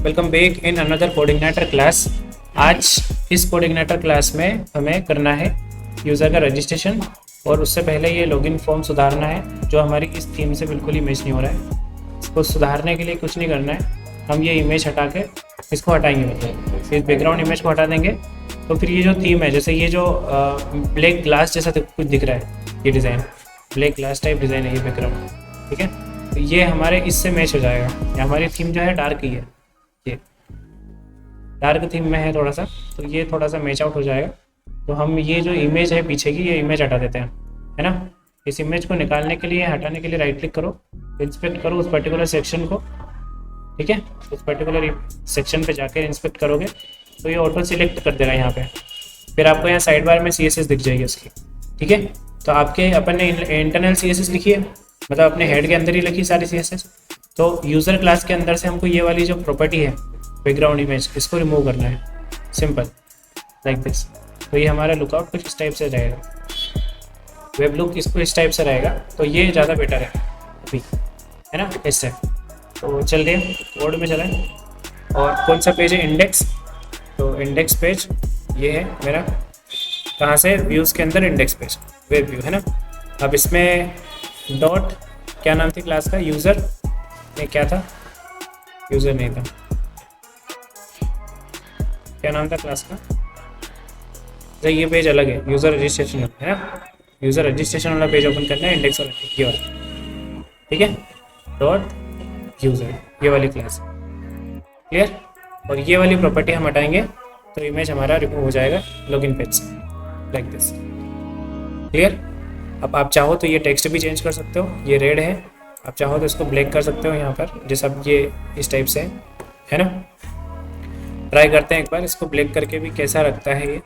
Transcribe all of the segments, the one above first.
Welcome back in another coordinator class. आज इस coordinator class में हमें करना है यूज़र का रजिस्ट्रेशन, और उससे पहले ये लॉगिन फॉर्म सुधारना है जो हमारी इस थीम से बिल्कुल ही मैच नहीं हो रहा है। इसको सुधारने के लिए कुछ नहीं करना है, हम ये इमेज हटा के इसको हटाएंगे, मतलब इस बैकग्राउंड इमेज को हटा देंगे। तो फिर ये जो थीम है, जैसे ये जो ब्लैक ग्लास जैसा कुछ दिख रहा है, ये design black glass type design है ये बैकग्राउंड, ठीक है। तो ये हमारे इससे मैच हो जाएगा। ये हमारी थीम जो है डार्क ही है, ये डार्क थीम में है थोड़ा सा, तो ये थोड़ा सा मैच आउट हो जाएगा। तो हम ये जो इमेज है पीछे की, ये इमेज हटा देते हैं, है ना। इस इमेज को निकालने के लिए, हटाने के लिए राइट क्लिक करो, इंस्पेक्ट करो उस पर्टिकुलर सेक्शन को, ठीक है। उस पर्टिकुलर सेक्शन पे जाकर इंस्पेक्ट करोगे तो ये ऑटो सिलेक्ट कर देगा यहाँ पे। फिर आपको यहाँ साइड बार में CSS दिख जाएगी उसकी, ठीक है। तो आपके अपन ने इंटरनल CSS लिखी है, मतलब अपने हेड के अंदर ही लिखी सारी CSS। तो यूज़र क्लास के अंदर से हमको ये वाली जो प्रॉपर्टी है बैकग्राउंड इमेज, इसको रिमूव करना है, सिंपल लाइक दिस। तो ये हमारा लुकआउट कुछ इस टाइप से रहेगा, वेब लुक इसको इस टाइप से रहेगा। तो ये ज़्यादा बेटर है अभी, है ना, इससे। तो चलिए कोड में चलें। और कौन सा पेज है? इंडेक्स। तो इंडेक्स पेज ये है मेरा, कहाँ से? व्यूज़ के अंदर इंडेक्स पेज, वेब व्यू, है ना। अब इसमें डॉट क्या नाम थी क्लास का? यूज़र में क्या था? यूज़र नहीं था, क्या नाम था क्लास का? तो ये पेज अलग है, यूज़र रजिस्ट्रेशन है ना। यूज़र रजिस्ट्रेशन वाला पेज ओपन करना है, इंडेक्स वाला, ये वाला, ठीक है। डॉट यूज़र, ये वाली क्लास, क्लियर। और ये वाली प्रॉपर्टी हम हटाएंगे तो इमेज हमारा रिमूव हो जाएगा लॉगिन पेज से, लाइक दिस, क्लियर। अब आप चाहो तो ये टेक्स्ट भी चेंज कर सकते हो, ये रेड है, आप चाहो तो इसको ब्लैक कर सकते हो यहाँ पर, जैसा अब ये इस टाइप से है ना। ट्राई करते हैं एक बार इसको ब्लैक करके भी कैसा रखता है ये।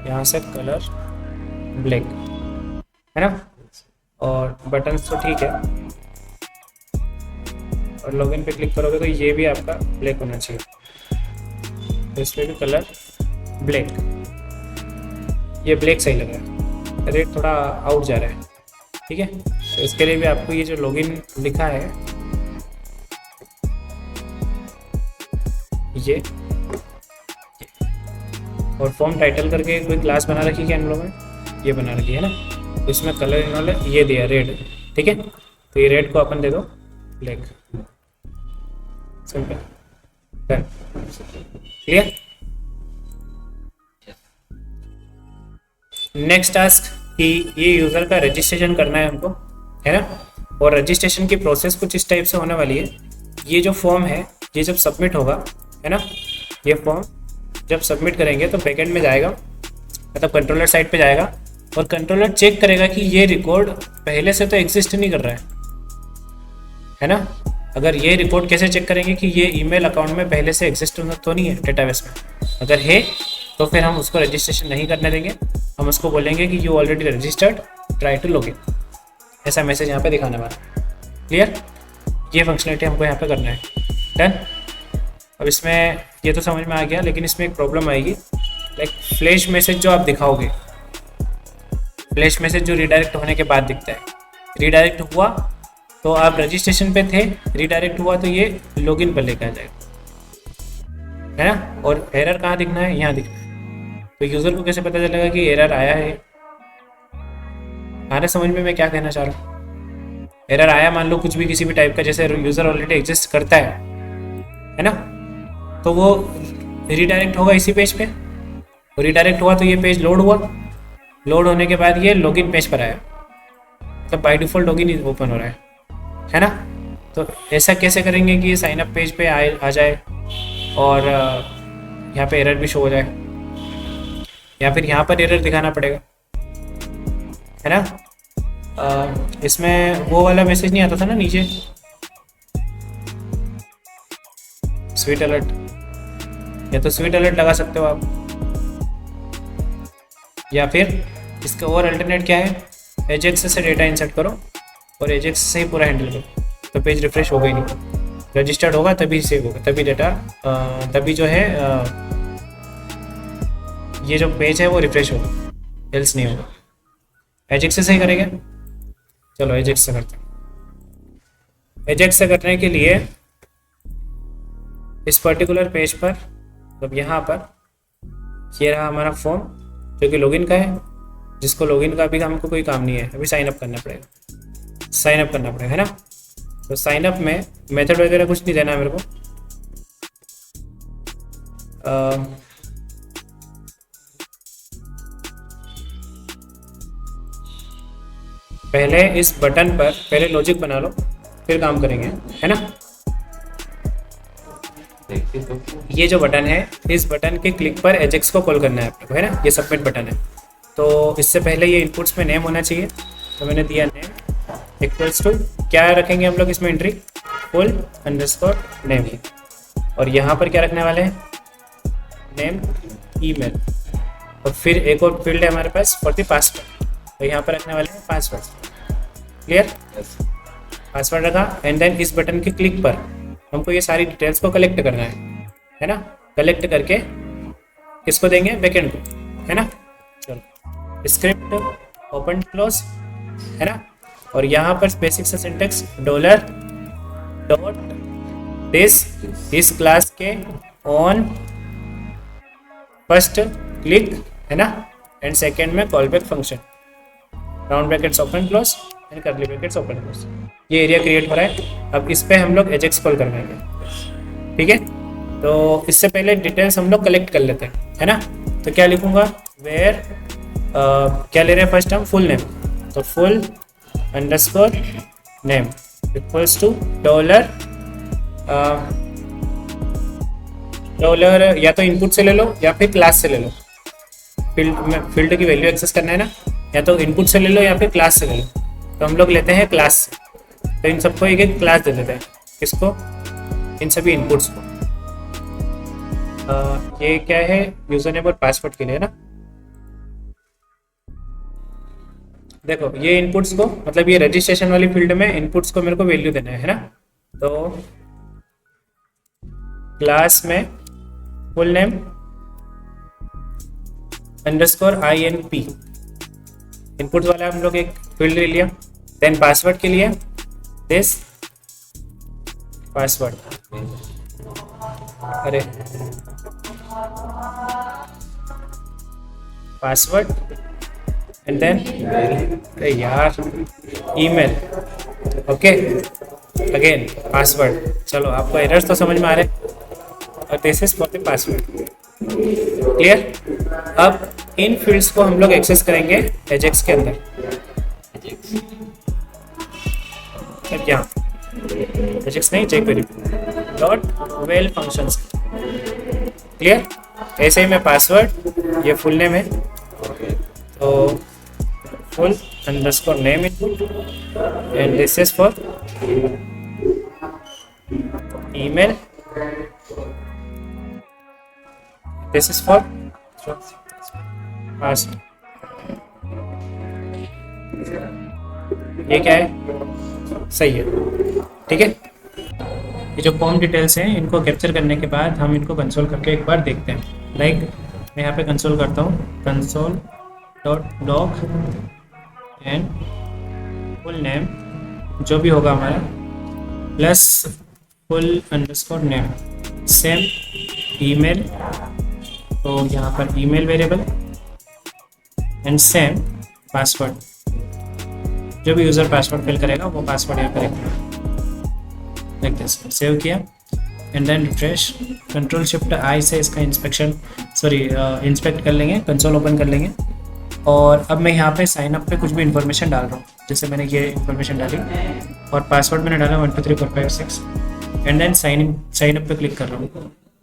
यहाँ से कलर ब्लैक, है ना। और बटन्स तो ठीक है, और लॉगिन पे क्लिक करोगे तो ये भी आपका ब्लैक होना चाहिए, तो इसमें भी कलर ब्लैक, ये ब्लैक सही लग रहा है, रेड थोड़ा आउट जा रहा है, ठीक है। तो इसके लिए भी आपको ये जो लॉगिन लिखा है ये, और फॉर्म टाइटल करके कोई क्लास बना रखी है इन लोगों ने, ये बना रखी है ना। तो इसमें कलर इन्होंने ये दिया रेड, ठीक है। तो ये रेड को अपन दे दो black, simple, done, clear. Next task कि ये यूज़र का रजिस्ट्रेशन करना है हमको, है ना। और रजिस्ट्रेशन की प्रोसेस कुछ इस टाइप से होने वाली है। ये जो फॉर्म है ये जब सबमिट होगा, है ना, ये फॉर्म जब सबमिट करेंगे तो बैकएंड में जाएगा, मतलब कंट्रोलर साइड पे जाएगा, और कंट्रोलर चेक करेगा कि ये रिकॉर्ड पहले से तो एग्जिस्ट नहीं कर रहा है ना। अगर ये रिकॉर्ड कैसे चेक करेंगे कि ये ईमेल अकाउंट में पहले से एग्जिस्ट तो नहीं है डेटाबेस में। अगर है तो फिर हम उसको रजिस्ट्रेशन नहीं करने देंगे, हम उसको बोलेंगे कि you already registered, try to login, ऐसा मैसेज यहाँ पे दिखाने वाला, क्लियर। ये फंक्शनलिटी हमको यहाँ पे करना है, डन। अब इसमें ये तो समझ में आ गया, लेकिन इसमें एक प्रॉब्लम आएगी, लाइक फ्लैश मैसेज जो आप दिखाओगे, फ्लैश मैसेज जो रिडायरेक्ट होने के बाद दिखता है, रिडायरेक्ट हुआ तो आप रजिस्ट्रेशन पे थे, रिडायरेक्ट हुआ तो ये लॉगिन पर लेकर आ जाएगा, है ना। और एरर कहाँ दिखना है? यहाँ दिखना है। तो यूज़र को कैसे पता चलेगा कि एरर आया है? आने समझ में मैं क्या कहना चाह रहा हूँ? एरर आया मान लो कुछ भी, किसी भी टाइप का, जैसे यूज़र ऑलरेडी एग्जिस्ट करता है ना, तो वो रिडायरेक्ट होगा इसी पेज पे, रिडायरेक्ट हुआ तो ये पेज लोड हुआ, लोड होने के बाद ये लॉगिन पेज पर आया, तो बाय डिफ़ॉल्ट लॉगिन ओपन हो रहा है ना। तो ऐसा कैसे करेंगे कि ये साइन अप पेज पे आ जाए और यहाँ पे एरर भी शो हो जाए, या फिर यहाँ पर एरर दिखाना पड़ेगा, है ना। इसमें वो वाला मैसेज नहीं आता था ना नीचे, स्वीट अलर्ट, या तो स्वीट अलर्ट लगा सकते हो आप, या फिर इसका और अल्टरनेट क्या है, एजेक्स से डेटा इंसर्ट करो और एजेक्स से ही पूरा हैंडल करो, तो पेज रिफ्रेश होगा ही नहीं, रजिस्टर्ड होगा तभी सेव होगा, तभी डेटा, तभी जो है ये जो पेज है वो रिफ्रेश होगा, एल्स नहीं होगा। एजेक्स से ही करेंगे, चलो एजेक्स से करते हैं। एजेक्स से करने के लिए इस पर्टिकुलर पेज पर, तो यहाँ पर ये रहा हमारा फॉर्म जो कि लॉगिन का है, जिसको लॉगिन का अभी हमको कोई काम नहीं है, अभी साइन अप करना पड़ेगा, साइन अप करना पड़ेगा, है ना। तो साइन अप में मेथड वगैरह कुछ नहीं देना है मेरे को। पहले इस बटन पर पहले लॉजिक बना लो, फिर काम करेंगे, है ना। ये जो बटन है, इस बटन के क्लिक पर एजेक्स को कॉल करना है आपको, है ना। ये सबमिट बटन है। तो इससे पहले ये इनपुट्स में नेम होना चाहिए, तो मैंने दिया नेम इक्वल्स टू, क्या रखेंगे हम लोग इसमें एंट्री, फुल अंडरस्कोर नेम, और यहाँ पर क्या रखने वाले हैं, नेम ईमेल, और फिर एक और फील्ड है हमारे पास फॉर द पासवर्ड, तो यहाँ पर रखने वाले हैं पासवर्ड। क्लियर, पासवर्ड रखा, एंड देन इस बटन के क्लिक पर हमको ये सारी डिटेल्स को कलेक्ट करना है ना। कलेक्ट करके किसको देंगे, बैकएंड को, है ना। चलो स्क्रिप्ट ओपन क्लोज, है ना। और यहाँ पर बेसिक सा सिंटेक्स डॉलर डॉट दिस इस क्लास के ऑन फर्स्ट क्लिक, है ना, एंड सेकेंड में call back function, round brackets open close and curly brackets open close. ये एरिया क्रिएट हो रहा है। अब इस पे हम लोग एजेक्स कॉल करवाएंगे, ठीक है। तो इससे पहले डिटेल्स हम लोग कलेक्ट कर लेते हैं, है ना। तो क्या लिखूंगा, वेयर क्या ले रहे हैं फर्स्ट हम, फुल नेम, तो full underscore name equals to dollar या तो इनपुट से ले लो या फिर क्लास से ले लो। फील्ड की वैल्यू एक्सेस करना है ना, या तो इनपुट से ले लो या फिर क्लास से ले लो। तो हम लोग लेते हैं क्लास से, तो इन सबको एक एक क्लास दे देते हैं, किसको, इन सभी इनपुट्स को। ये क्या है, यूजर नेम और पासवर्ड के लिए ना। देखो ये इनपुट्स को, मतलब ये रजिस्ट्रेशन वाली फील्ड में इनपुट्स को मेरे को वैल्यू देना है ना। तो क्लास में full name underscore INP, input वाला हम लोग एक फील्ड ले लिया। देन पासवर्ड के लिए दिस पासवर्ड, अरे पासवर्ड, एंड देन यार ईमेल, ओके, अगेन पासवर्ड। चलो आपको एरर्स तो समझ में आ रहे हैं, और this is for the password. Clear. अब इन फील्ड्स को हम लोग एक्सेस करेंगे एजेक्स के अंदर, यहाँ एजेक्स नहीं, jQuery dot well functions. Clear. ऐसे ही मैं पासवर्ड, ये फुल नेम है, तो full underscore name input, and this is for email, this is for password. ये क्या है, सही है, ठीक है। ये जो फॉर्म डिटेल्स हैं, इनको कैप्चर करने के बाद हम इनको कंसोल करके एक बार देखते हैं। लाइक मैं यहाँ पे कंसोल करता हूँ, console dot log and full name जो भी होगा हमारा, plus full underscore name, same email, तो यहाँ पर email variable, and same password, जो भी यूज़र पासवर्ड फिल करेगा वो पासवर्ड यहाँ करेगा। देखते हैं, सेव किया, and then refresh, control shift I से इसका इंस्पेक्ट कर लेंगे, कंसोल ओपन कर लेंगे। और अब मैं यहाँ पे साइन अप पे कुछ भी इन्फॉर्मेशन डाल रहा हूँ, जैसे मैंने ये इन्फॉर्मेशन डाली, और पासवर्ड मैंने डाला 1 2 3 4 5 6, एंड देन साइन अप पे क्लिक कर रहा हूँ।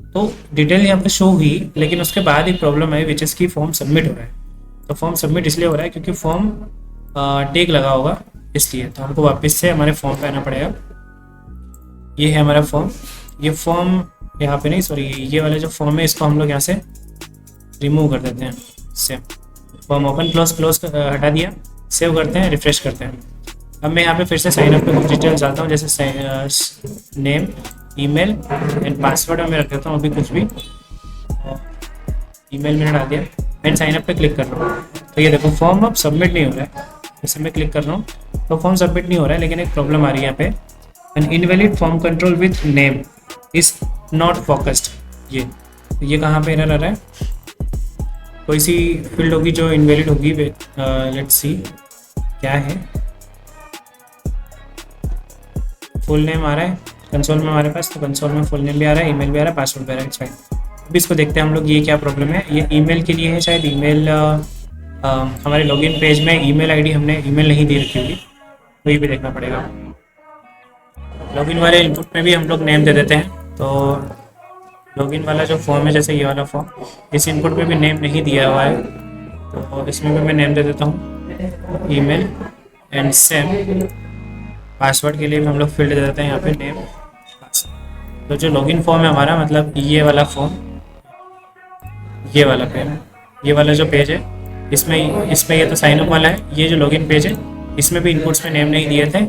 तो डिटेल यहाँ पे शो हुई, लेकिन उसके बाद एक प्रॉब्लम है, विच इज़ की फॉर्म सबमिट हो रहा है। तो फॉर्म सबमिट इसलिए हो रहा है क्योंकि फॉर्म टैग लगा होगा, इसलिए। तो हमको वापस से हमारे फॉर्म पे आना पड़ेगा। ये है हमारा फॉर्म, ये फॉर्म यहाँ पे नहीं, सॉरी, ये वाला जो फॉर्म है इसको हम लोग यहाँ से रिमूव कर देते हैं। सेम फॉर्म ओपन क्लोज हटा दिया, सेव करते हैं, रिफ्रेश करते हैं। अब मैं यहाँ पे फिर से साइन अप पे कुछ डिटेल्स डालता हूँ, जैसे नेम, ईमेल एंड पासवर्ड में रख देता हूँ अभी कुछ भी, ईमेल मैंने डाल दिया, एंड साइन अप पे क्लिक कर रहा हूँ। तो ये देखो फॉर्म अब सबमिट नहीं हो रहा है, जैसे मैं क्लिक कर रहा हूँ तो फॉर्म सबमिट नहीं हो रहा है, लेकिन एक प्रॉब्लम आ रही है यहाँ पे, N invalid form control with name. Is not focused. ये कहाँ पे एरर आ रहा है? कोई सी फील्ड होगी जो इनवैलिड होगी। लेट्स सी क्या है। फुल नेम आ रहा है कंसोल में हमारे पास, तो कंसोल में फुल नेम भी आ रहा है, ईमेल भी आ रहा है, पासवर्ड भी आ रहा है। It's fine. अभी इसको देखते हैं हम लोग, ये क्या प्रॉब्लम है। ये ईमेल के लिए है शायद। ईमेल हमारे लॉगिन पेज में ईमेल आईडी हमने ईमेल नहीं दे रखी होगी, वही भी देखना पड़ेगा। लॉगिन वाले इनपुट में भी हम लोग नेम दे देते हैं। तो लॉगिन वाला जो फॉर्म है, जैसे ये वाला फॉर्म, इस इनपुट में भी नेम नहीं दिया हुआ है, तो इसमें भी मैं नेम दे देता हूँ ईमेल। एंड सेम पासवर्ड के लिए भी हम लोग फील्ड दे देते हैं यहाँ पे नेम। तो जो लॉगिन फॉर्म है हमारा, मतलब ये वाला फॉर्म, ये वाला पेज, ये वाला जो पेज है, इसमें ये तो साइन अप वाला है। ये जो लॉगिन पेज है, इसमें भी इनपुट्स में नेम नहीं दिए थे,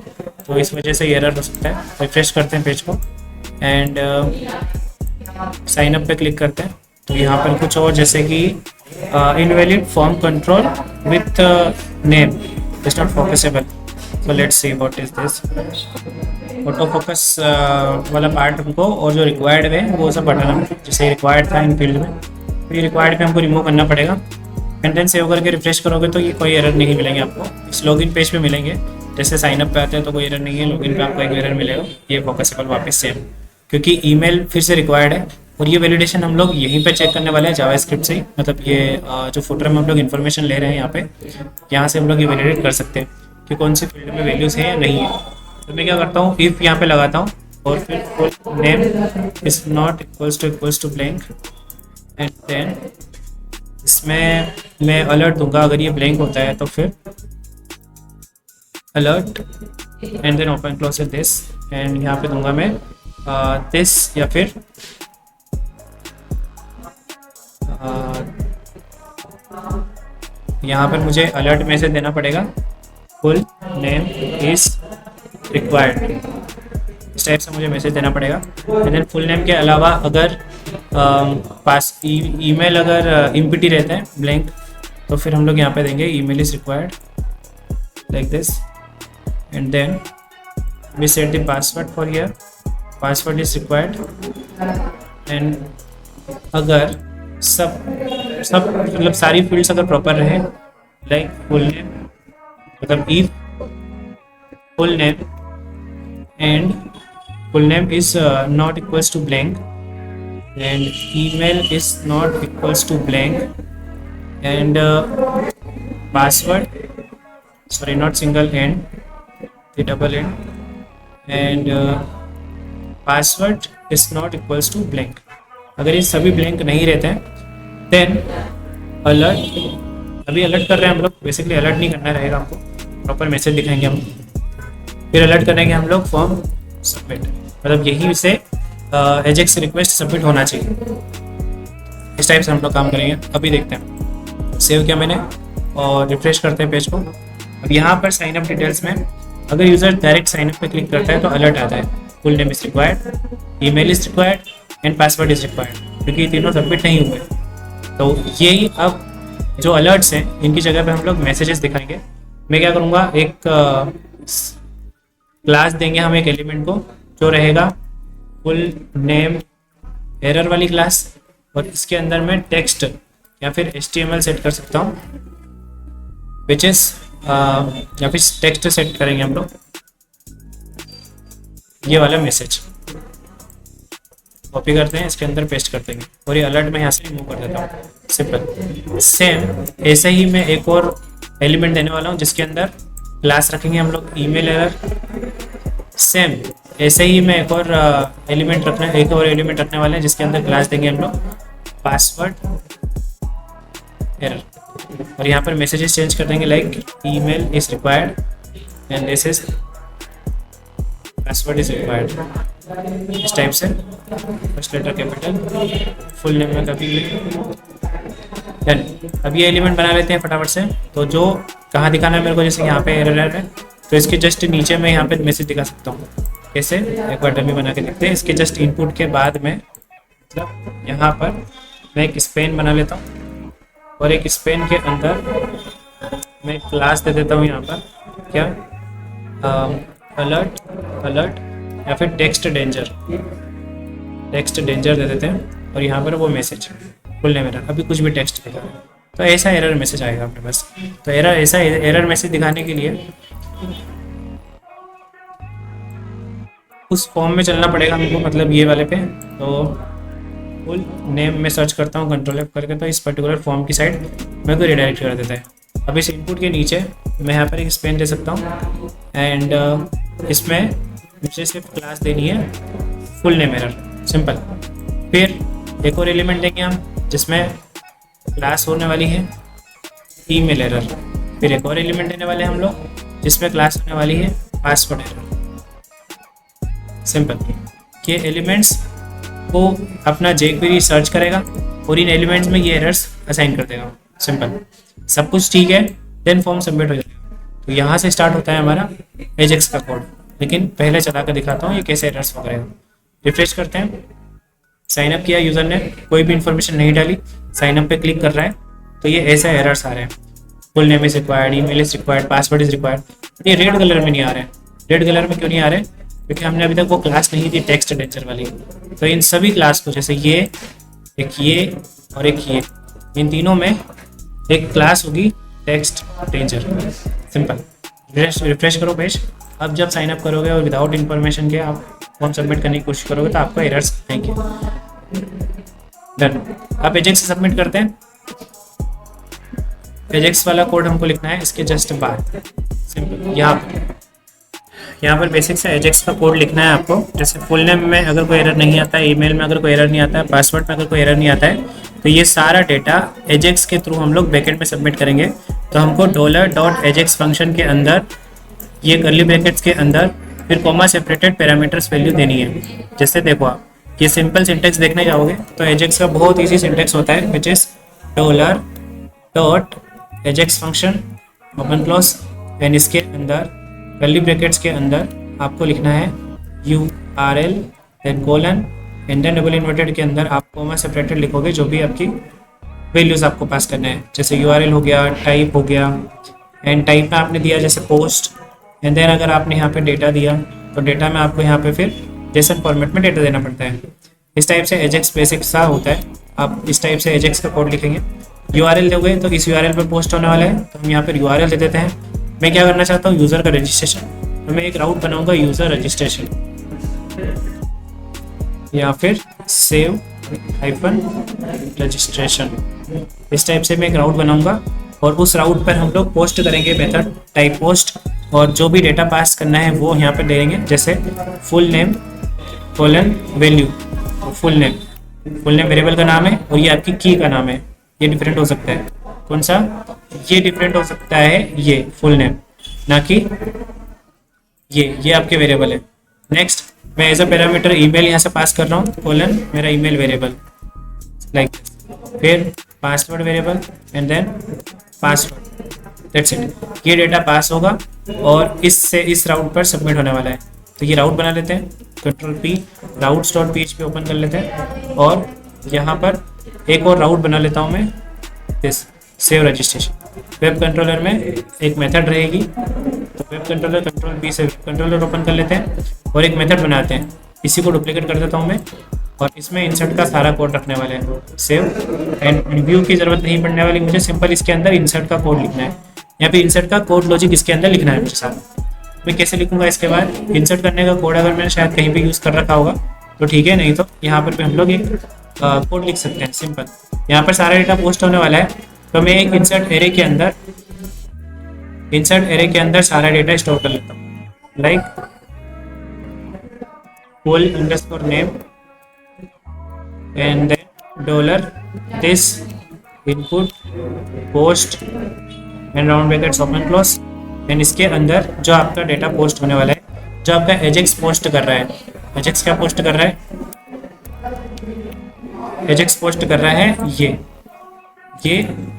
तो इस वजह से एरर हो सकता है। रिफ्रेश करते हैं पेज को एंड साइन अप पे क्लिक करते हैं, तो यहाँ पर कुछ और, जैसे कि invalid form control with name is not focusable. So let's see what is this. Auto focus वाला पार्ट हमको, और जो रिक्वायर्ड है वो सब बटन हम, जैसे रिक्वायर्ड था इन फील्ड में, तो ये रिक्वायर्ड पे हमको रिमूव करना पड़ेगा। कंटेंट सेव करके रिफ्रेश करोगे तो ये कोई एरर नहीं मिलेंगे आपको। इस लॉगिन पेज पे मिलेंगे, जैसे साइन अप पे आते हैं तो कोई एरर नहीं है, लॉगिन पे आपको एक एरर मिलेगा। ये फोकसेबल वापस सेम, क्योंकि ईमेल फिर से रिक्वायर्ड है। और ये वैलिडेशन हम लोग यहीं पे चेक करने वाले हैं जावास्क्रिप्ट से ही। मतलब ये जो फुटर में हम लोग इन्फॉर्मेशन ले रहे हैं यहाँ पे, यहाँ से हम लोग ये वैलिडेट कर सकते हैं कि कौन सी फील्ड में वैल्यूज है या नहीं है। तो मैं क्या करता हूँ, इफ यहाँ पे लगाता हूँ और फिर full name is not equals to blank, and then इसमें मैं अलर्ट दूंगा। अगर ये ब्लैंक होता है तो फिर alert and then open close this, and यहाँ पे दूंगा मैं दिस, या फिर यहाँ पर मुझे अलर्ट मैसेज देना पड़ेगा, फुल नेम इज रिक्वायर्ड। इस टाइप से मुझे मैसेज देना पड़ेगा। एंड देन फुल नेम के अलावा अगर पास ईमेल अगर इम्पिटी रहता है ब्लैंक, तो फिर हम लोग यहाँ पे देंगे email is required like this, and then we set the password for here, password is required. And अगर सब मतलब सारी फील्ड्स अगर प्रॉपर रहे, लाइक फुल नेम, मतलब if full name and full name is not equals to blank, and email is not equals to blank, and password, sorry, not single end, the double end, and password is not equals to blank। अगर ये सभी blank नहीं रहते हैं, then alert, अभी alert कर रहे हैं हम लोग, बेसिकली अलर्ट नहीं करना रहेगा हमको, प्रॉपर मैसेज दिखाएंगे हम, फिर अलर्ट करेंगे हम लोग फॉर्म सबमिट, मतलब यही से एजेक्स रिक्वेस्ट सबमिट होना चाहिए। इस टाइप से हम लोग काम करेंगे। अभी देखते हैं, सेव किया मैंने और रिफ्रेश करते हैं पेज को। अब यहाँ पर साइन अप डिटेल्स में अगर यूज़र डायरेक्ट साइन अप पे क्लिक करता है तो अलर्ट आता है, full name is required, email is required and password is required, क्योंकि ये तीनों सबमिट नहीं हुए। तो यही अब जो अलर्ट्स हैं इनकी जगह पे हम लोग मैसेजेस दिखाएंगे। मैं क्या करूँगा, एक क्लास देंगे हम एक एलिमेंट को, जो रहेगा फुल नेम एरर वाली क्लास, और इसके अंदर मैं टेक्स्ट या फिर HTML सेट कर सकता हूँ, विच इज या फिर टेक्स्ट सेट करेंगे हम लोग, ये वाला मैसेज कॉपी करते हैं, इसके अंदर पेस्ट कर देंगे, और ये अलर्ट में यहाँ से रिमूव कर देता हूँ। सिंपल। सेम ऐसे ही मैं एक और एलिमेंट देने वाला हूँ जिसके अंदर क्लास रखेंगे हम लोग ईमेल एरर। सेम ऐसे ही मैं एक और एलिमेंट रखने वाले हैं जिसके अंदर क्लास देंगे हम लोग पासवर्ड एरर, और यहाँ पर मैसेजेस चेंज कर देंगे, like email is required and this is password is required. इस टाइप से first letter capital, full name में कभी डन। अब ये एलिमेंट बना लेते हैं फटाफट से। तो जो कहाँ दिखाना है मेरे को, जैसे यहाँ पे एरर है तो इसके जस्ट नीचे में यहाँ पे मैसेज दिखा सकता हूँ। कैसे, एक बार डमी बना के देखते हैं। इसके जस्ट इनपुट के बाद में, मतलब यहाँ पर मैं एक स्पेन बना लेता हूँ, और एक स्पेन के अंदर मैं क्लास दे देता हूँ यहाँ पर, क्या अलर्ट या फिर टेक्स्ट डेंजर। टेक्स्ट डेंजर दे देते हैं और यहाँ पर वो मैसेज फुल नेम एरर, अभी कुछ भी टेक्स्ट दिखा रहा है तो ऐसा एरर मैसेज आएगा अपने पास। तो ऐसा एरर मैसेज दिखाने के लिए उस फॉर्म में चलना पड़ेगा हमको, मतलब ये वाले पे। तो फुल नेम में सर्च करता हूँ कंट्रोल F करके, तो इस पर्टिकुलर फॉर्म की साइड मेरे को रिडायरेक्ट कर देता है। अब इस इनपुट के नीचे मैं यहाँ पर एक स्पेन दे सकता हूँ एंड इसमें मुझे सिर्फ क्लास देनी है फुल नेम एरर, सिंपल। फिर एक और एलिमेंट देंगे हम जिसमें क्लास होने वाली है ईमेल एरर। फिर एक और एलिमेंट देने वाले हैं हम लोग जिसमें क्लास होने वाली है पासवर्ड एरर, सिंपल। ये एलिमेंट्स को अपना jQuery सर्च करेगा और इन एलिमेंट्स में ये एरर्स असाइन कर देगा, सिंपल। सब कुछ ठीक है, देन फॉर्म सबमिट हो जाएगा। तो यहाँ से स्टार्ट होता है हमारा एजेक्स का कोड। लेकिन पहले चला कर दिखाता हूँ ये कैसे एरर्स हो गए। रिफ्रेश करते हैं, साइन अप किया यूज़र ने, कोई भी इंफॉर्मेशन नहीं डाली, साइन अप पे क्लिक कर रहा है तो ये ऐसे एरर्स आ रहे हैं। Full name is required, email is required, password is required. ये रेड कलर में नहीं आ रहे हैं। रेड कलर में क्यों नहीं आ रहे? क्योंकि हमने अभी तक वो क्लास नहीं दी टेक्स्ट डेंजर वाली। तो इन सभी क्लास को, जैसे ये और एक ये, इन तीनों में एक क्लास होगी टेक्स्ट डेंजर, सिंपल। रिफ्रेश करो पेज। अब जब साइन अप करोगे और विदाउट इन्फॉर्मेशन के आप फॉर्म सबमिट करने की कोशिश करोगे तो आपको एरर्स आएंगे। डन। अब एजेक्स से सबमिट करते हैं। एजेक्स वाला कोड हमको लिखना है इसके जस्ट बाद, सिंपल। यहाँ पर बेसिक से एजेक्स का कोड लिखना है आपको। जैसे फुल नेम में अगर कोई एरर नहीं आता है, ईमेल में अगर कोई एरर नहीं आता है, पासवर्ड में अगर कोई एरर नहीं आता है, तो ये सारा डेटा एजेक्स के थ्रू हम लोग बैकएंड में सबमिट करेंगे। तो हमको $.ajax फंक्शन के अंदर, ये कर्ली ब्रैकेट्स के अंदर, फिर कॉमा सेपरेटेड पैरामीटर्स वैल्यू देनी है। जैसे देखो आप ये सिंपल सिंटेक्स देखने जाओगे तो एजेक्स का बहुत ईजी सिंटेक्स होता है, which is $.ajax function open close, and इसके अंदर कर्ली ब्रैकेट्स के अंदर आपको लिखना है URL then colon and then double inverted के अंदर आप कॉमा सेपरेटेड लिखोगे जो भी आपकी वैल्यूज आपको पास करना है। जैसे URL हो गया, टाइप हो गया, एंड टाइप में आपने दिया जैसे पोस्ट, एंड देन अगर आपने यहाँ पे डेटा दिया तो डेटा में आपको यहाँ पे फिर जेसन फॉर्मेट में डेटा देना पड़ता है। इस टाइप से एजेक्स बेसिक सा होता है। आप इस टाइप से एजेक्स का कोड लिखेंगे। URL दोगे तो इस URL पर पोस्ट होने वाला है, तो हम यहाँ पर URL दे देते हैं। मैं क्या करना चाहता हूँ, यूज़र का रजिस्ट्रेशन, तो मैं एक राउट बनाऊंगा यूज़र रजिस्ट्रेशन, या फिर सेव -रजिस्ट्रेशन। इस टाइप से मैं एक राउट बनाऊंगा और उस राउट पर हम लोग पोस्ट करेंगे मेथड टाइप पोस्ट, और जो भी डेटा पास करना है वो यहाँ पर देंगे। जैसे full name colon value, full name variable का नाम है और ये आपकी की का नाम है। ये डिफरेंट हो सकता है, कौन सा? ये डिफरेंट हो सकता है, ये फुल नेम, ना कि ये आपके वेरिएबल है। नेक्स्ट मैं एज अ पैरामीटर ईमेल यहाँ से पास कर रहा हूँ, कोलन मेरा ईमेल वेरिएबल, लाइक। फिर password variable and then password, that's it. ये डेटा पास होगा और इससे इस राउट पर सबमिट होने वाला है। तो ये राउट बना लेते हैं, Ctrl+P, routes.php ओपन कर लेते हैं, और यहाँ पर एक और राउट बना लेता हूँ मैं, this save registration. Web controller में एक मेथड रहेगी, तो वेब कंट्रोलर Ctrl+P से वेब कंट्रोलर ओपन कर लेते हैं और एक मेथड बनाते हैं। इसी को डुप्लीकेट कर देता हूँ मैं, और इसमें इंसर्ट का सारा कोड रखने वाले हैं। सेव एंड रिव्यू की जरूरत नहीं पड़ने वाली मुझे, सिंपल इसके अंदर इंसर्ट का कोड लिखना है। यहाँ पे इंसर्ट का कोड लॉजिक इसके अंदर लिखना है मुझे साथ। मैं कैसे लिखूंगा इसके बाद? इंसर्ट करने का कोड अगर मैंने शायद कहीं पे यूज़ कर रखा होगा तो ठीक है, नहीं तो यहाँ पर भी हम लोग एक कोड लिख सकते हैं, सिंपल। यहाँ पर सारा डेटा पोस्ट होने वाला है, तो मैं एक इंसर्ट एरे के अंदर सारा डेटा स्टोर कर लेता हूँ, like full_name and then $this input post and round brackets open close, and इसके अंदर जो आपका डेटा पोस्ट होने वाला है, जो आपका एजेक्स पोस्ट कर रहा है। एजेक्स क्या पोस्ट कर रहा है? एजेक्स पोस्ट कर रहा है ये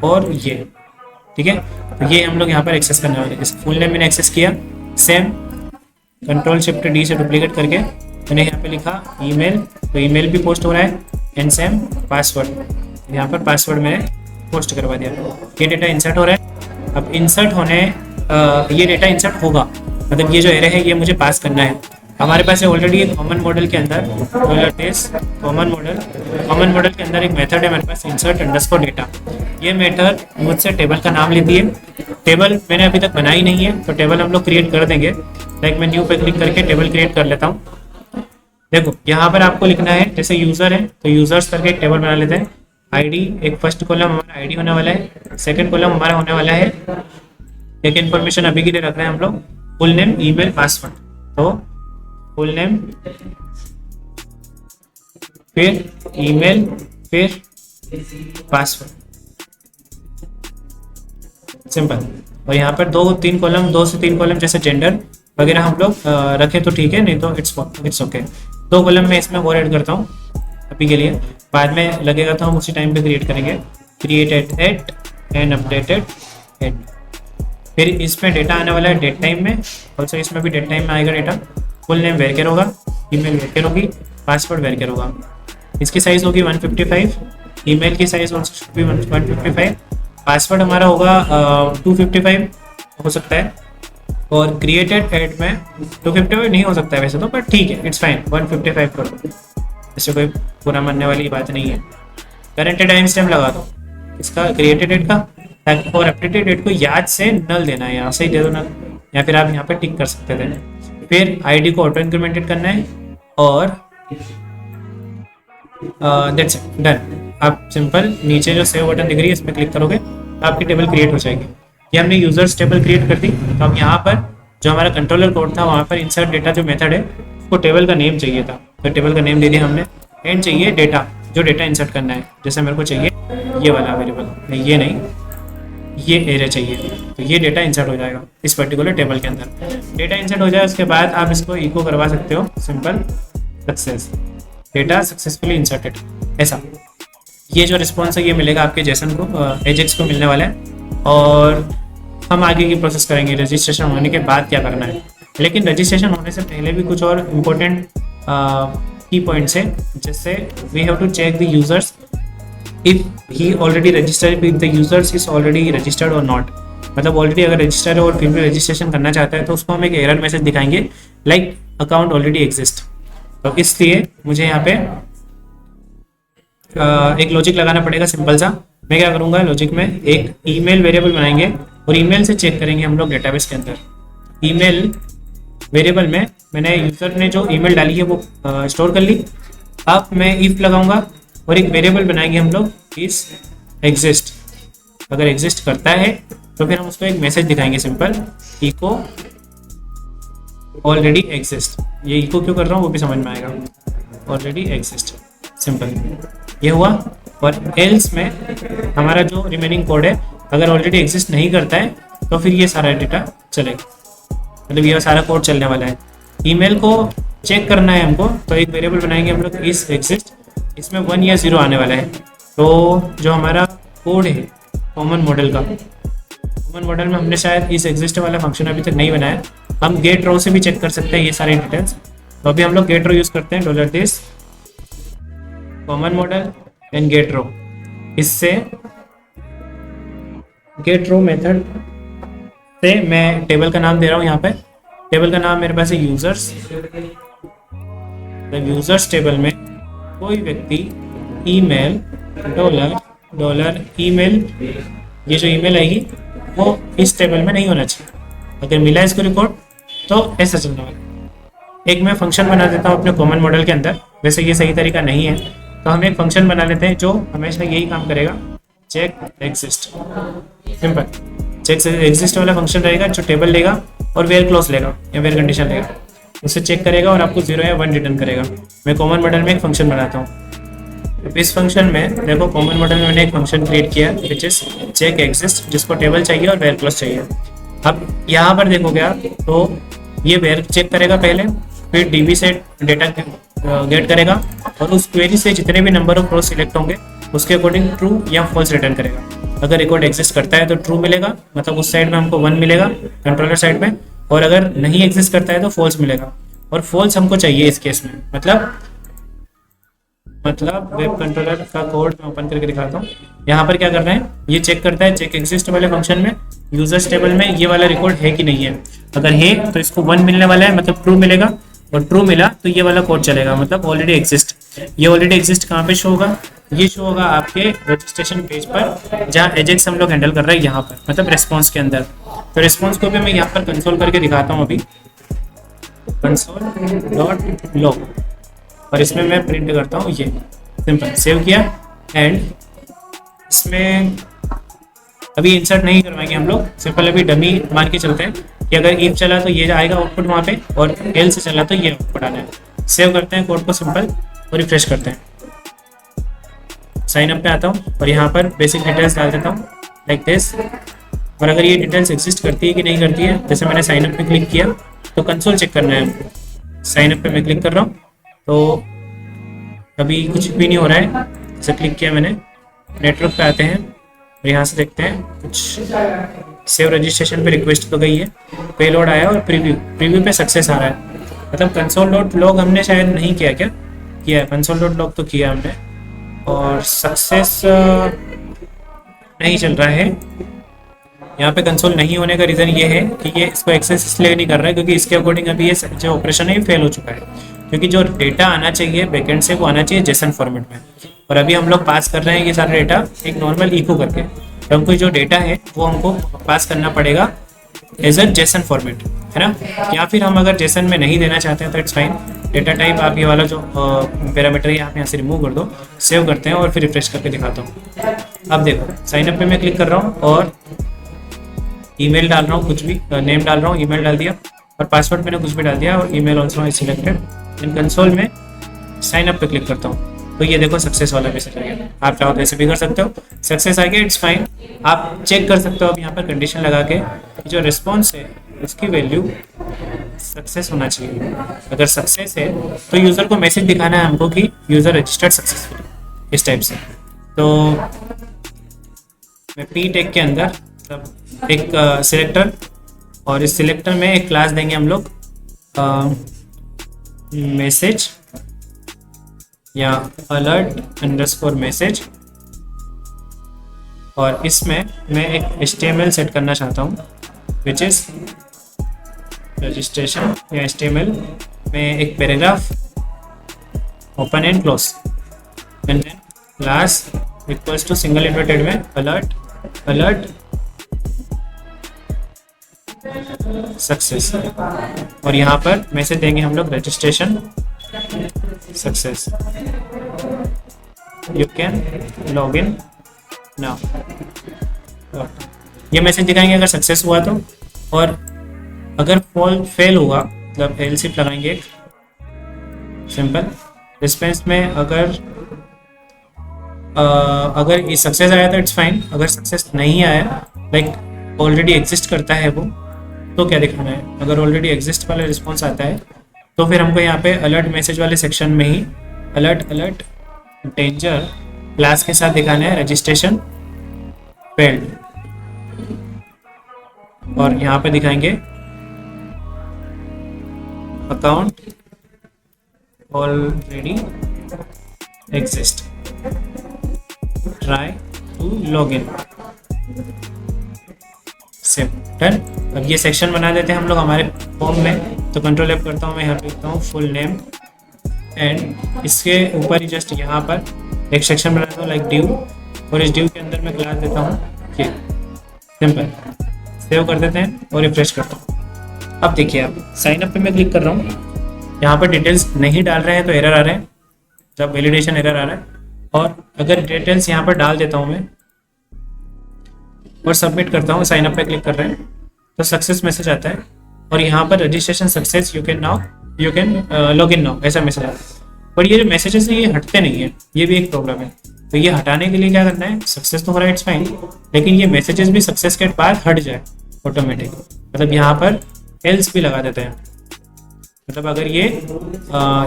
और ये, ठीक है। तो ये हम लोग यहाँ पर एक्सेस करने वाले हैं। जैसे फुल नेम मैंने एक्सेस किया, सेम Ctrl+Shift+D से डुप्लीकेट करके मैंने यहाँ पे लिखा ईमेल, तो ईमेल भी पोस्ट हो रहा है, एंड सेम पासवर्ड, यहाँ पर पासवर्ड मैंने पोस्ट करवा दिया। ये डेटा इंसर्ट हो रहा है। अब इंसर्ट होने ये डेटा इंसर्ट होगा, मतलब ये जो एरे है ये मुझे पास करना है। हमारे पास है ऑलरेडी एक कॉमन मॉडल के अंदर कॉमन मॉडल के अंदर एक मेथड है मेरे पास इंसर्ट अंडरस्कोर डेटा। ये मेथड मुझसे टेबल का नाम लेती है। टेबल मैंने अभी तक बनाई नहीं है, तो टेबल हम लोग क्रिएट कर देंगे। लाइक मैं न्यू पे क्लिक करके टेबल क्रिएट कर लेता हूँ। देखो यहाँ पर आपको लिखना है, जैसे यूजर है तो यूजर्स करके एक टेबल बना लेते हैं। आईडी, एक फर्स्ट कॉलम हमारा आईडी होने वाला है, सेकंड कॉलम हमारा होने वाला है, एक इन्फॉर्मेशन अभी के लिए रख रहे हैं हम लोग, फुल नेम, ईमेल, पासवर्ड। तो फुल नेम, फिर ईमेल, फिर पासवर्ड, सिंपल। और यहाँ पर 2 से 3 कॉलम जैसे जेंडर वगैरह हम लोग रखें तो ठीक है, नहीं तो इट्स ओके। 2 कॉलम में इसमें और ऐड करता हूँ अभी के लिए, बाद में लगेगा तो हम उसी टाइम पे क्रिएट करेंगे। Created at and updated at. फिर इसमें डेटा आने वाला है डेट टाइम में, ऑल्सो इसमें भी डेट टाइम में आएगा डेटा। फुल नेम वेरकेर होगा, ईमेल वेरकेर होगी, पासवर्ड वेरकेर होगा। इसकी साइज़ होगी 155, ईमेल की साइज़ ऑल्सो भी 155, पासवर्ड हमारा होगा 255 हो सकता है। और क्रिएटेड एड में 255 नहीं हो सकता है वैसे तो, पर ठीक है, इट्स फाइन, 155 करो, इससे कोई बुरा मानने वाली बात नहीं है। करंट टाइम स्टैम्प लगा दो इसका, क्रिएटेड डेट का, और अपडेटेड डेट को याद से नल देना है, यहाँ से ही दे दो नल, या फिर आप यहाँ पे टिक कर सकते थे। फिर आईडी को ऑटो इंक्रीमेंटेड करना है और दैट्स इट, डन। आप सिंपल नीचे जो सेव बटन दिख रही है इसमें क्लिक करोगे तो आपकी टेबल क्रिएट हो जाएगी। ये हमने यूजर्स टेबल क्रिएट कर दी। तो अब यहाँ पर जो हमारा कंट्रोलर कोड था वहाँ पर इंसर्ट डेटा जो मेथड है उसको टेबल का नेम चाहिए था, तो टेबल का नेम दे दिया हमने। एंड चाहिए डेटा, जो डेटा इंसर्ट करना है, जैसे मेरे को चाहिए ये वाला वेरिएबल, ये नहीं, ये एरे चाहिए, तो ये डेटा इंसर्ट हो जाएगा इस पर्टिकुलर टेबल के अंदर। डेटा इंसर्ट हो जाए उसके बाद आप इसको इको करवा सकते हो, simple success, data successfully inserted, ऐसा। ये जो रिस्पॉन्स है ये मिलेगा आपके जेसन को, एजेक्स को मिलने वाला है। और हम आगे की प्रोसेस करेंगे रजिस्ट्रेशन होने के बाद क्या करना है। लेकिन रजिस्ट्रेशन होने से पहले भी कुछ और इम्पोर्टेंट की पॉइंट्स है, जैसे we have to check the users if he already registered, if the users is already registered और नॉट। मतलब ऑलरेडी अगर रजिस्टर्ड है और फिर भी रजिस्ट्रेशन करना चाहता है तो उसको हम एक एरर मैसेज दिखाएंगे, लाइक अकाउंट ऑलरेडी एग्जिस्ट। तो इसलिए मुझे यहाँ पे एक लॉजिक लगाना पड़ेगा सिंपल सा। मैं क्या करूँगा, लॉजिक में एक ईमेल वेरिएबल बनाएंगे और ईमेल से चेक करेंगे हम लोग डेटाबेस के अंदर। ईमेल वेरिएबल में मैंने यूजर ने जो ईमेल डाली है वो स्टोर कर ली। अब मैं इफ लगाऊंगा और एक वेरिएबल बनाएंगे हम लोग, इस एग्जिस्ट। अगर एग्जिस्ट करता है तो फिर हम उसको एक मैसेज दिखाएंगे, सिंपल इको ऑलरेडी एग्जिस्ट। ये इको क्यों कर रहा हूँ वो भी समझ में आएगा, ऑलरेडी एग्जिस्ट, सिंपल ये हुआ। और एल्स में हमारा जो रिमेनिंग कोड है अगर ऑलरेडी एग्जिस्ट नहीं करता है तो फिर ये सारा डेटा चलेगा, मतलब ये सारा कोड चलने वाला है। ईमेल को चेक करना है हमको, तो एक वेरिएबल बनाएंगे हम लोग, इस एग्जिस्ट, इसमें 1 या 0 आने वाला है। तो जो हमारा कोड है कॉमन मॉडल का, कॉमन मॉडल में हमने शायद इस एग्जिस्ट वाला फंक्शन अभी तक नहीं बनाया। हम गेट रो से भी चेक कर सकते हैं ये सारे डिटेल्स। तो अभी हम लोग गेट रो यूज़ करते हैं, $this common model and get row. इससे गेट रो मेथड से मैं टेबल का नाम दे रहा हूँ, यहाँ पे टेबल का नाम मेरे पास है यूजर्स। यूजर्स टेबल में कोई व्यक्ति ईमेल $, ईमेल, ये जो ईमेल आएगी वो इस टेबल में नहीं होना चाहिए। अगर मिला इसको रिकॉर्ड तो ऐसा चलने वाला। एक मैं फंक्शन बना देता हूँ अपने कॉमन मॉडल के अंदर, वैसे ये सही तरीका नहीं है, तो हम एक फंक्शन बना लेते हैं जो हमेशा यही काम करेगा, check exist, simple. Check exist वाला फंक्शन रहेगा जो टेबल लेगा और वेयर क्लोज लेगा या वेयर कंडीशन लेगा, उसे चेक करेगा और आपको 0 या 1 रिटर्न करेगा। मैं कॉमन मॉडल में एक फंक्शन बनाता हूँ। इस फंक्शन में देखो, कॉमन मॉडल में मैंने एक फंक्शन क्रिएट किया विच इज चेक एग्जिस्ट, जिसको टेबल चाहिए और वेयर क्लोज चाहिए। अब यहाँ पर देखोगे आप तो ये वेयर चेक करेगा पहले, फिर डीबी से डेटा गेट करेगा और उस क्वेरी से जितने भी नंबर ऑफ रोज सिलेक्ट होंगे उसके अकॉर्डिंग ट्रू या फॉल्स रिटर्न करेगा। अगर रिकॉर्ड एग्जिस्ट करता है तो ट्रू मिलेगा, मतलब उस साइड में हमको 1 मिलेगा कंट्रोलर साइड में, और अगर नहीं एग्जिस्ट करता है तो फॉल्स मिलेगा। और फॉल्स हमको चाहिए इस केस में, मतलब वेब कंट्रोलर का कोड मैं ओपन करके दिखाता हूँ। यहाँ पर क्या करना है, ये चेक करता है चेक एग्जिस्ट वाले फंक्शन में यूजर्स टेबल में ये वाला रिकॉर्ड है कि नहीं है। अगर है तो इसको 1 मिलने वाला है, मतलब ट्रू मिलेगा, और ट्रू मिला तो ये वाला कोड चलेगा, मतलब ऑलरेडी एग्जिस्ट। ये ऑलरेडी एग्जिस्ट कहाँ पे शो होगा, ये शो होगा आपके रजिस्ट्रेशन पेज पर जहाँ एजेक्स हम लोग हैंडल कर रहे हैं यहाँ पर, मतलब रिस्पॉन्स के अंदर। तो रिस्पॉन्स को भी मैं यहाँ पर कंसोल करके दिखाता हूँ अभी, console.log, और इसमें मैं प्रिंट करता हूँ ये, सिंपल सेव किया। एंड इसमें अभी इंसर्ट नहीं करवाएंगे हम लोग, सिंपल अभी डमी मान के चलते हैं कि अगर इफ चला तो ये आएगा आउटपुट वहाँ पे, और एल से चला तो ये आउटपुट आना है। सेव करते हैं कोड को सिंपल और रिफ्रेश करते हैं। साइन अप पे आता हूँ और यहाँ पर बेसिक डिटेल्स डाल देता हूँ लाइक दिस। और अगर ये डिटेल्स एग्जिस्ट करती है कि नहीं करती है, जैसे मैंने साइन अप पे क्लिक किया तो कंसोल चेक करना है। साइन अप पे मैं क्लिक कर रहा हूँ तो अभी कुछ भी नहीं हो रहा है। जैसे क्लिक किया मैंने, नेटवर्क पे आते हैं और यहाँ से देखते हैं कुछ सेव रजिस्ट्रेशन पे रिक्वेस्ट तो गई है, पेलोड आया और प्रीव्यू पे सक्सेस आ रहा है। मतलब console.log हमने शायद नहीं किया, क्या किया है, console.log तो किया हमने, और सक्सेस नहीं चल रहा है। यहाँ पे कंसोल नहीं होने का रीज़न ये है कि ये इसको एक्सेस इसलिए नहीं कर रहा है क्योंकि इसके अकॉर्डिंग अभी ये जो ऑपरेशन है ये फेल हो चुका है, क्योंकि जो डेटा आना चाहिए बैकएंड से वो आना चाहिए जेसन फॉर्मेट में, और अभी हम लोग पास कर रहे हैं ये सारा डेटा एक नॉर्मल इको करके। तो हमको जो डेटा है वो हमको पास करना पड़ेगा एज अ जेसन फॉर्मेट, है ना। या फिर हम अगर जेसन में नहीं देना चाहते हैं तो इट्स फाइन, डेटा टाइप आप ये वाला जो पैरामीटर है आप यहाँ से रिमूव कर दो। सेव करते हैं और फिर रिफ्रेश करके दिखाता हूँ। अब देखो साइन अप पे मैं क्लिक कर रहा हूँ और ईमेल डाल रहा हूँ, कुछ भी नेम डाल रहा हूँ, ईमेल डाल दिया, और पासवर्ड मैंने कुछ भी डाल दिया, और email also I selected. In console में साइन अप पे क्लिक करता हूँ तो ये देखो सक्सेस वाला मैसेज आ गया। आप चाहो तो ऐसे भी कर सकते हो, सक्सेस आ गया, इट्स फाइन। आप चेक कर सकते हो अब यहाँ पर कंडीशन लगा के जो रिस्पॉन्स है उसकी वैल्यू सक्सेस होना चाहिए। अगर सक्सेस है तो यूज़र को मैसेज दिखाना है हमको कि यूज़र रजिस्टर्ड सक्सेसफुली, इस टाइप से। तो मैं पी टैग के अंदर एक सिलेक्टर, और इस सिलेक्टर में एक क्लास देंगे हम लोग मैसेज या अलर्ट अंडरस्कोर मैसेज, और इसमें मैं एक HTML सेट करना चाहता हूँ विच इज़ रजिस्ट्रेशन, या HTML में एक paragraph open and close, and then class equals to single inverted में अलर्ट सक्सेस, और यहाँ पर मैसेज देंगे हम लोग registration success, you can log in now. ये मैसेज दिखाएंगे अगर सक्सेस हुआ तो, और अगर फेल हुआ मतलब एल्सिफ लगाएंगे एक सिंपल रिस्पॉन्स में। अगर ये सक्सेस आया तो इट्स फाइन, अगर सक्सेस नहीं आया लाइक ऑलरेडी एग्जिस्ट करता है वो, तो क्या दिखाना है। अगर ऑलरेडी एग्जिस्ट वाला रिस्पॉन्स आता है तो फिर हमको यहाँ पे अलर्ट मैसेज वाले सेक्शन में ही अलर्ट डेंजर क्लास के साथ दिखाना है रजिस्ट्रेशन फेल्ड, और यहाँ पे दिखाएंगे account already exist, try to log in, save, done. अब ये सेक्शन बना देते हैं हम लोग हमारे फॉर्म में। तो कंट्रोल F करता हूँ मैं, यहाँ पे लिखता हूँ फुल नेम, एंड इसके ऊपर ही जस्ट यहाँ पर एक सेक्शन बनाता हूँ लाइक ड्यू, और इस ड्यू के अंदर मैं क्लास देता हूँ ये, सिंपल। सेव कर देते हैं और रिफ्रेश करता हूँ। अब देखिए आप साइन अप पे मैं क्लिक कर रहा हूँ, यहाँ पर डिटेल्स नहीं डाल रहे हैं तो एरर आ रहे हैं, जब वैलिडेशन एरर आ रहा है। और अगर डिटेल्स यहाँ पर डाल देता हूँ मैं और सबमिट करता हूँ, साइन अप पे क्लिक कर रहे हैं तो सक्सेस मैसेज आता है, और यहाँ पर registration success, you can log in now, ऐसा मैसेज आता है। पर ये जो मैसेजेस हैं ये हटते नहीं है, ये भी एक प्रॉब्लम है। तो ये हटाने के लिए क्या करना है, सक्सेस तो हो रहा है इट्स फाइन, लेकिन ये मैसेजेस भी सक्सेस के बाद हट जाए ऑटोमेटिक। मतलब यहाँ पर एल्स भी लगा देते हैं, मतलब अगर ये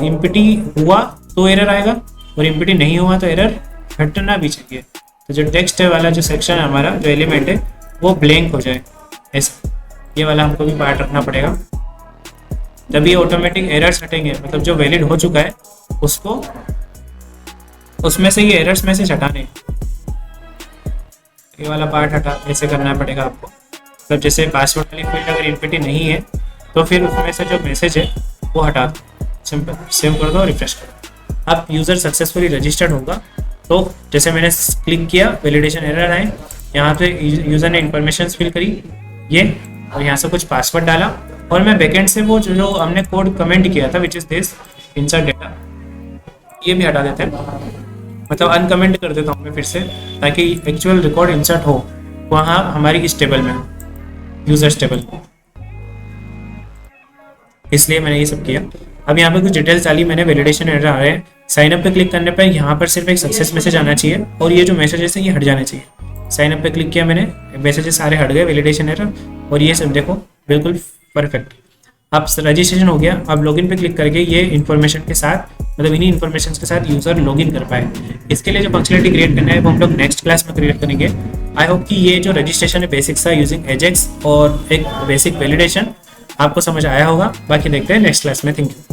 इम्पिटी हुआ तो एरर आएगा, और इम्पिटी नहीं हुआ तो एरर हटना भी चाहिए। तो जो टेक्स्ट है वाला जो सेक्शन है हमारा, जो एलिमेंट है वो ब्लैंक हो जाए, ऐसा ये वाला हमको भी पार्ट रखना पड़ेगा, तभी ऑटोमेटिक एरर्स हटेंगे। मतलब जो वैलिड हो चुका है उसको, उसमें से ये एरर्स में से हटाने, ये वाला पार्ट हटा, ऐसे करना पड़ेगा आपको। मतलब जैसे पासवर्ड वाली फील्ड अगर इम्पिटी नहीं है तो फिर उसमें से जो मैसेज है वो हटा दो, सिंपल, सेव कर दो, रिफ्रेश करो। अब यूज़र सक्सेसफुली रजिस्टर्ड होगा। तो जैसे मैंने क्लिक किया, वैलिडेशन एरर आए, यहाँ पे यूज़र ने इन्फॉर्मेशन फिल करी ये, और यहाँ से कुछ पासवर्ड डाला, और मैं बैकेंड से वो जो हमने कोड कमेंट किया था which is this insert data, ये भी हटा देते हैं, मतलब अनकमेंट कर देता हूँ मैं फिर से, ताकि एक्चुअल रिकॉर्ड इंसर्ट हो वहाँ हमारी इस टेबल में, यूजर्स टेबल में, इसलिए मैंने ये सब किया। अब यहाँ पे कुछ डिटेल्स डाली मैंने, वैलिडेशन एरर आ रहे हैं, साइन अप पे क्लिक करने पर यहाँ पर सिर्फ एक सक्सेस मैसेज आना चाहिए, और ये जो मैसेजेस है ये हट जाने चाहिए। साइन अप पे क्लिक किया मैंने, मैसेजेस सारे हट गए, वैलिडेशन एरर, और ये सब देखो बिल्कुल परफेक्ट। अब रजिस्ट्रेशन हो गया। अब लॉगिन पे क्लिक करके ये इन्फॉर्मेशन के साथ, मतलब इन्हीं इन्फॉर्मेशन के साथ यूज़र लॉगिन कर पाए। इसके लिए जो फंक्शनलिटी क्रिएट करना है वो हम लोग नेक्स्ट क्लास में क्रिएट करेंगे। आई होप कि ये जो रजिस्ट्रेशन है बेसिक्स था यूजिंग एजेक्स और एक बेसिक वैलिडेशन आपको समझ आया होगा। बाकी देखते हैं नेक्स्ट क्लास में। Thank you.